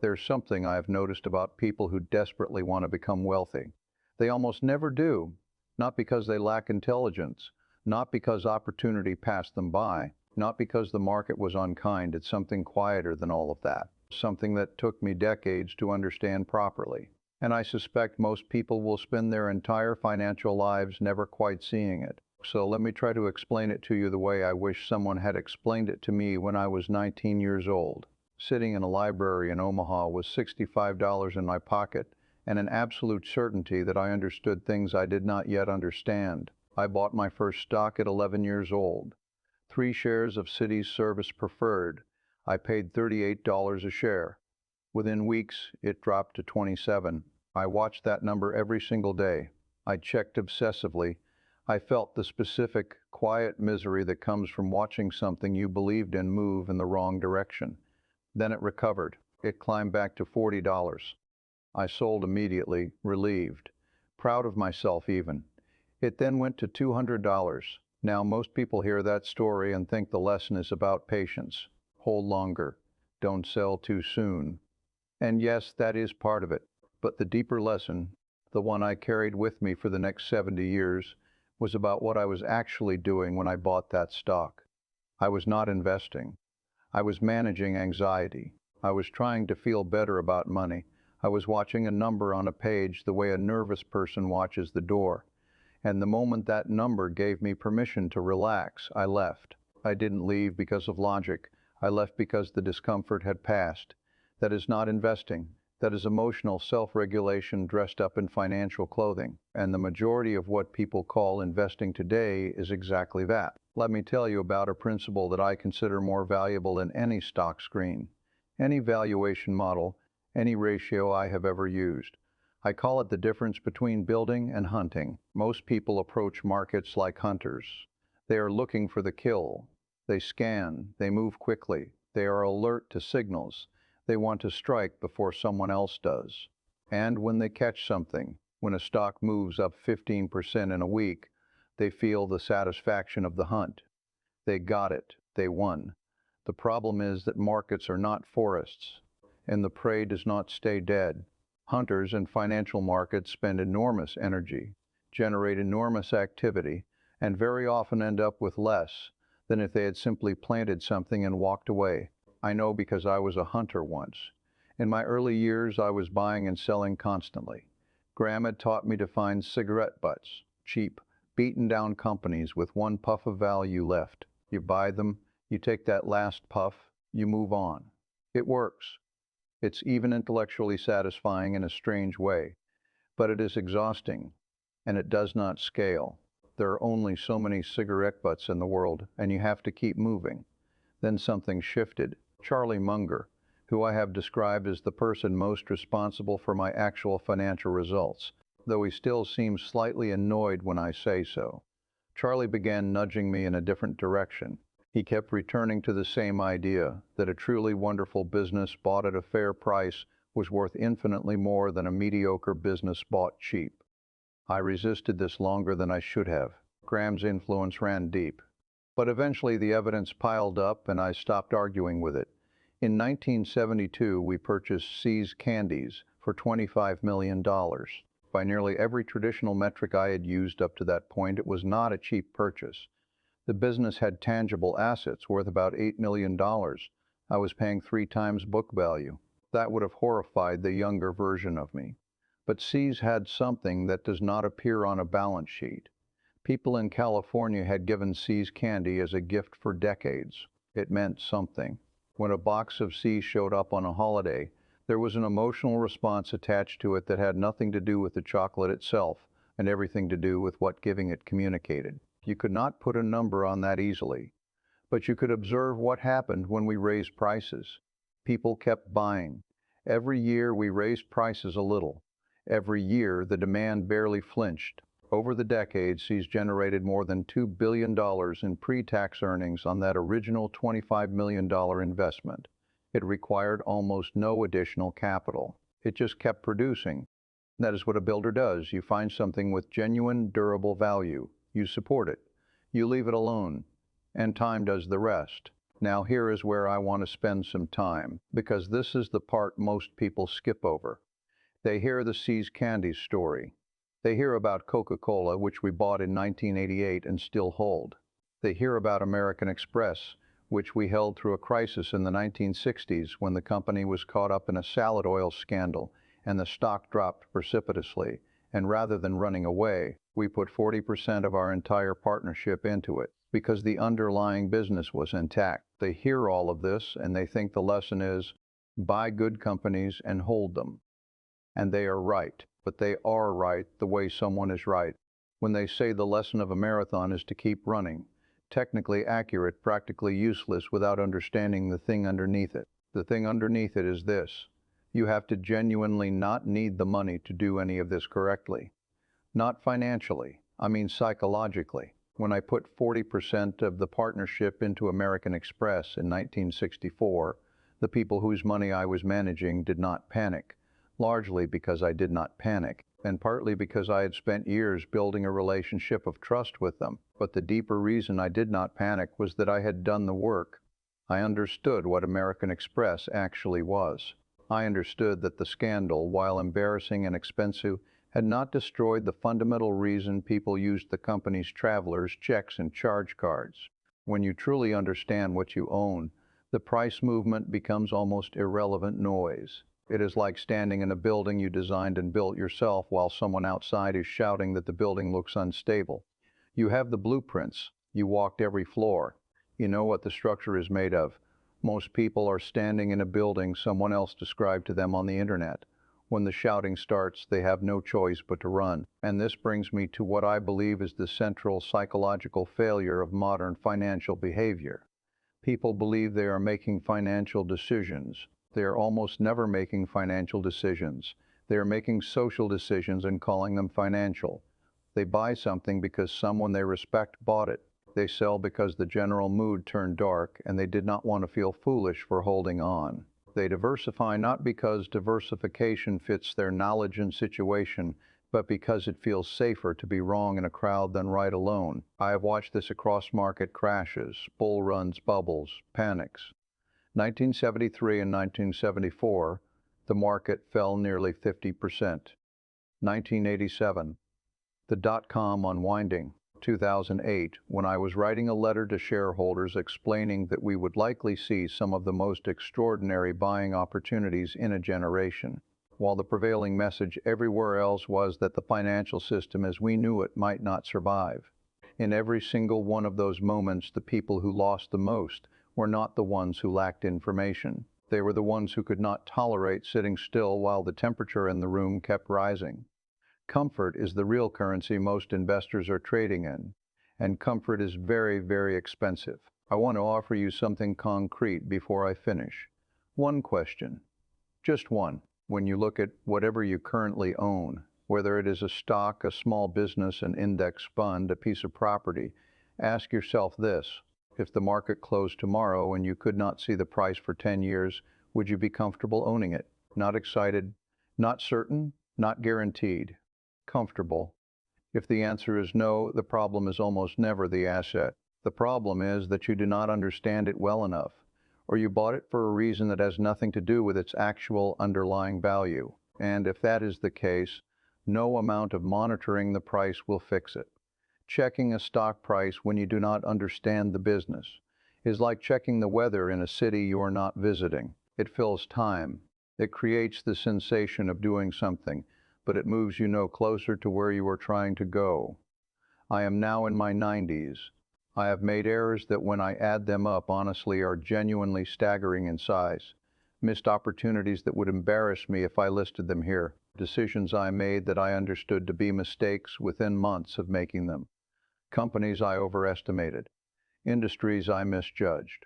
There's something I've noticed about people who desperately want to become wealthy. They almost never do, not because they lack intelligence, not because opportunity passed them by, not because the market was unkind. It's something quieter than all of that, something that took me decades to understand properly. And I suspect most people will spend their entire financial lives never quite seeing it. So let me try to explain it to you the way I wish someone had explained it to me when I was 19 years old. Sitting in a library in Omaha with $65 in my pocket and an absolute certainty that I understood things I did not yet understand. I bought my first stock at 11 years old. 3 shares of Citi's Service Preferred. I paid $38 a share. Within weeks, it dropped to 27. I watched that number every single day. I checked obsessively. I felt the specific, quiet misery that comes from watching something you believed in move in the wrong direction. Then it recovered. It climbed back to $40. I sold immediately, relieved, proud of myself even. It then went to $200. Now most people hear that story and think the lesson is about patience. Hold longer. Don't sell too soon. And yes, that is part of it. But the deeper lesson, the one I carried with me for the next 70 years, was about what I was actually doing when I bought that stock. I was not investing. I was managing anxiety. I was trying to feel better about money. I was watching a number on a page the way a nervous person watches the door. And the moment that number gave me permission to relax, I left. I didn't leave because of logic. I left because the discomfort had passed. That is not investing. That is emotional self-regulation dressed up in financial clothing. And the majority of what people call investing today is exactly that. Let me tell you about a principle that I consider more valuable than any stock screen, any valuation model, any ratio I have ever used. I call it the difference between building and hunting. Most people approach markets like hunters. They are looking for the kill. They scan. They move quickly. They are alert to signals. They want to strike before someone else does. And when they catch something, when a stock moves up 15% in a week, they feel the satisfaction of the hunt. They got it. They won. The problem is that markets are not forests, and the prey does not stay dead. Hunters in financial markets spend enormous energy, generate enormous activity, and very often end up with less than if they had simply planted something and walked away. I know because I was a hunter once. In my early years, I was buying and selling constantly. Graham had taught me to find cigarette butts, cheap, beaten-down companies with one puff of value left. You buy them, you take that last puff, you move on. It works. It's even intellectually satisfying in a strange way, but it is exhausting, and it does not scale. There are only so many cigarette butts in the world, and you have to keep moving. Then something shifted. Charlie Munger, who I have described as the person most responsible for my actual financial results, though he still seems slightly annoyed when I say so. Charlie began nudging me in a different direction. He kept returning to the same idea, that a truly wonderful business bought at a fair price was worth infinitely more than a mediocre business bought cheap. I resisted this longer than I should have. Graham's influence ran deep. But eventually the evidence piled up and I stopped arguing with it. In 1972, we purchased See's Candies for $25 million. By nearly every traditional metric I had used up to that point, it was not a cheap purchase. The business had tangible assets worth about $8 million. I was paying 3 times book value. That would have horrified the younger version of me. But See's had something that does not appear on a balance sheet. People in California had given See's candy as a gift for decades. It meant something. When a box of See's showed up on a holiday, there was an emotional response attached to it that had nothing to do with the chocolate itself and everything to do with what giving it communicated. You could not put a number on that easily, but you could observe what happened when we raised prices. People kept buying. Every year we raised prices a little. Every year the demand barely flinched. Over the decades, See's generated more than $2 billion in pre-tax earnings on that original $25 million investment. It required almost no additional capital. It just kept producing. That is what a builder does. You find something with genuine, durable value. You support it. You leave it alone. And time does the rest. Now here is where I want to spend some time, because this is the part most people skip over. They hear the See's Candies story. They hear about Coca-Cola, which we bought in 1988 and still hold. They hear about American Express, which we held through a crisis in the 1960s when the company was caught up in a salad oil scandal and the stock dropped precipitously, and rather than running away, we put 40% of our entire partnership into it because the underlying business was intact. They hear all of this and they think the lesson is buy good companies and hold them. And they are right, but they are right the way someone is right when they say the lesson of a marathon is to keep running. Technically accurate, practically useless without understanding the thing underneath it. The thing underneath it is this: you have to genuinely not need the money to do any of this correctly. Not financially, I mean psychologically. When I put 40% of the partnership into American Express in 1964, the people whose money I was managing did not panic, largely because I did not panic, and partly because I had spent years building a relationship of trust with them. But the deeper reason I did not panic was that I had done the work. I understood what American Express actually was. I understood that the scandal, while embarrassing and expensive, had not destroyed the fundamental reason people used the company's travelers' checks and charge cards. When you truly understand what you own, the price movement becomes almost irrelevant noise. It is like standing in a building you designed and built yourself while someone outside is shouting that the building looks unstable. You have the blueprints. You walked every floor. You know what the structure is made of. Most people are standing in a building someone else described to them on the internet. When the shouting starts, they have no choice but to run. And this brings me to what I believe is the central psychological failure of modern financial behavior. People believe they are making financial decisions. They are almost never making financial decisions. They are making social decisions and calling them financial. They buy something because someone they respect bought it. They sell because the general mood turned dark and they did not want to feel foolish for holding on. They diversify not because diversification fits their knowledge and situation, but because it feels safer to be wrong in a crowd than right alone. I have watched this across market crashes, bull runs, bubbles, panics. 1973 and 1974, the market fell nearly 50%. 1987, the dot-com unwinding. 2008, when I was writing a letter to shareholders explaining that we would likely see some of the most extraordinary buying opportunities in a generation, while the prevailing message everywhere else was that the financial system as we knew it might not survive. In every single one of those moments, the people who lost the most were not the ones who lacked information. They were the ones who could not tolerate sitting still while the temperature in the room kept rising. Comfort is the real currency most investors are trading in, and comfort is very, very expensive. I want to offer you something concrete before I finish. One question, just one. When you look at whatever you currently own, whether it is a stock, a small business, an index fund, a piece of property, ask yourself this: if the market closed tomorrow and you could not see the price for 10 years, would you be comfortable owning it? Not excited, not certain, not guaranteed. Comfortable. If the answer is no, the problem is almost never the asset. The problem is that you do not understand it well enough, or you bought it for a reason that has nothing to do with its actual underlying value. And if that is the case, no amount of monitoring the price will fix it. Checking a stock price when you do not understand the business is like checking the weather in a city you are not visiting. It fills time. It creates the sensation of doing something, but it moves you no closer to where you are trying to go. I am now in my 90s. I have made errors that when I add them up honestly are genuinely staggering in size. Missed opportunities that would embarrass me if I listed them here. Decisions I made that I understood to be mistakes within months of making them. Companies I overestimated. Industries I misjudged.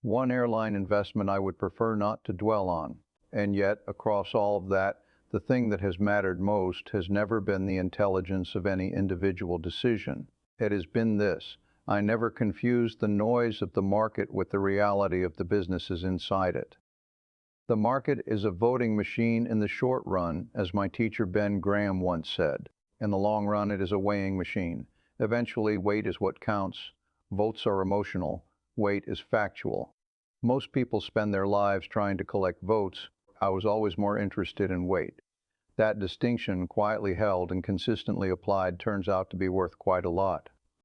One airline investment I would prefer not to dwell on. And yet, across all of that, the thing that has mattered most has never been the intelligence of any individual decision. It has been this: I never confused the noise of the market with the reality of the businesses inside it. The market is a voting machine in the short run, as my teacher Ben Graham once said. In the long run, it is a weighing machine. Eventually, weight is what counts. Votes are emotional. Weight is factual. Most people spend their lives trying to collect votes. I was always more interested in weight. That distinction, quietly held and consistently applied, turns out to be worth quite a lot.